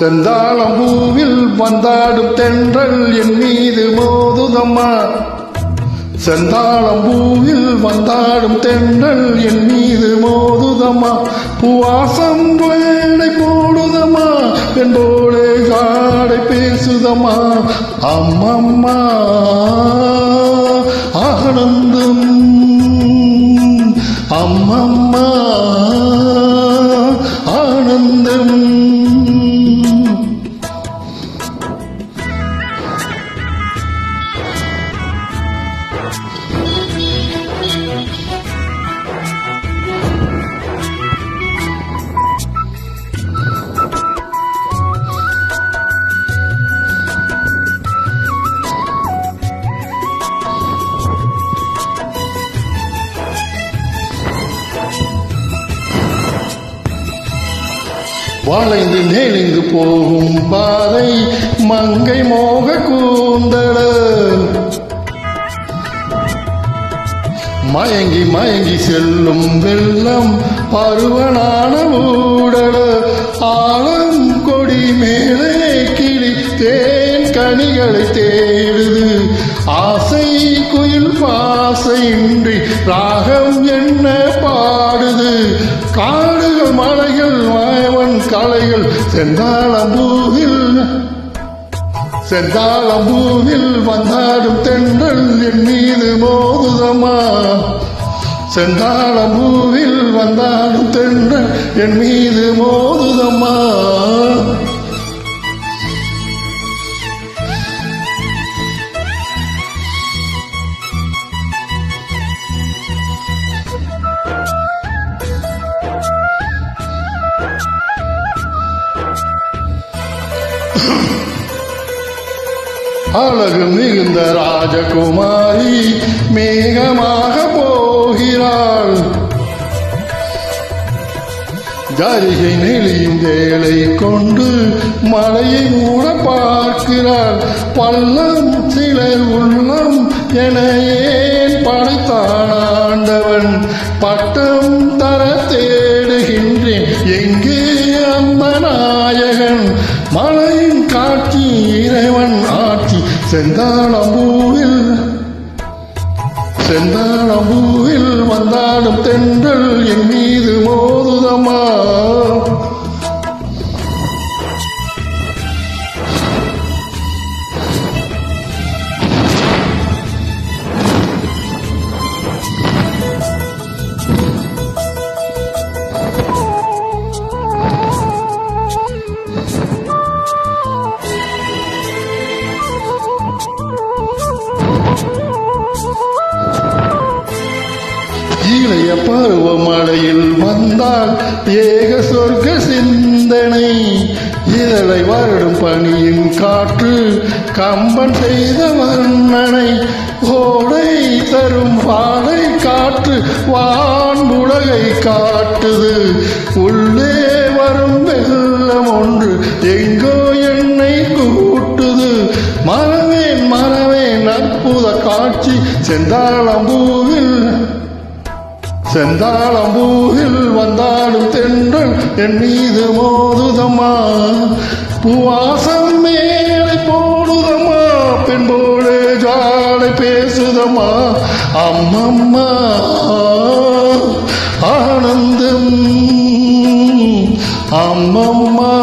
செந்தாளம் பூவில் வந்தாடும் தென்றல் என் மீது மோதுதம்மா. செந்தாளம் பூவில் வந்தாடும் தென்றல் என் மீது மோதுதம்மா. பூவாசம் வேடை போடுதம்மா, என்போடு காடை பேசுதம்மா. அம்மம்மா ஆனந்தம், அம்மம்மா ஆனந்தம். வளைந்து நெளிந்து போகும் பாதை மங்கை மோக கூந்தல, மயங்கி மயங்கி செல்லும் வெள்ளம் பருவனான ஊடல. ஆழம் கொடி மேலே கிளி தேன் கனிகளை தேடுது. ஆசை குயில் பாசையின்றி ராகம் என்ன பாடுது. காடுகள் மலைகள் மாயவன் கலைகள் செந்தாளம்பூவில், செந்தாளம்பூவில் வந்தாடும் தென்றல் என் மீது மோதுதம்மா. செந்தாளம்பூவில் வந்தாடும் தென்றல் என் மீது மோதுதம்மா. அழகு மிகுந்த ராஜகுமாரி மேகமாக போகிறாள். ஜரிகை நெளியும் வேலை கொண்டு மலையை மூட பார்க்கிறாள். பள்ளம் சிலர் உள்ளம் என ஏன் படைத்தான் ஆண்டவன். பட்டம் தர தேடுகின்றேன் எங்கே அந்த நாயகன். மலையின் காட்சி இறைவன் ஆட்சி. செந்தாளம்பூவில், செந்தாளம்பூவில் வந்தாடும் தென்றல் என் மீது மோதுதம்மா. இளைய பருவமழையில் வந்தால் ஏக சொர்க்க சிந்தனை. இதழை வருடும் பனியின் காற்று கம்பன் செய்த வர்ணனை. ஓடை தரும் வாடை காற்று வான்புலகை காட்டுது. உள்ளே வரும் வெள்ளம் ஒன்று எங்கோ என்னை கூட்டுது. மறவேன் மறவேன் அற்புத காட்சி செந்தாளம்பூவில், செந்தாளம்பூவில் வந்தாடும் தென்றல் என் மீது மோதுதம்மா. பூவாசம் மேலே போடுதம்மா, பெண்போடு ஜாடை பேசுதம்மா. அம்மம்மா ஆனந்தம், அம்மம்மா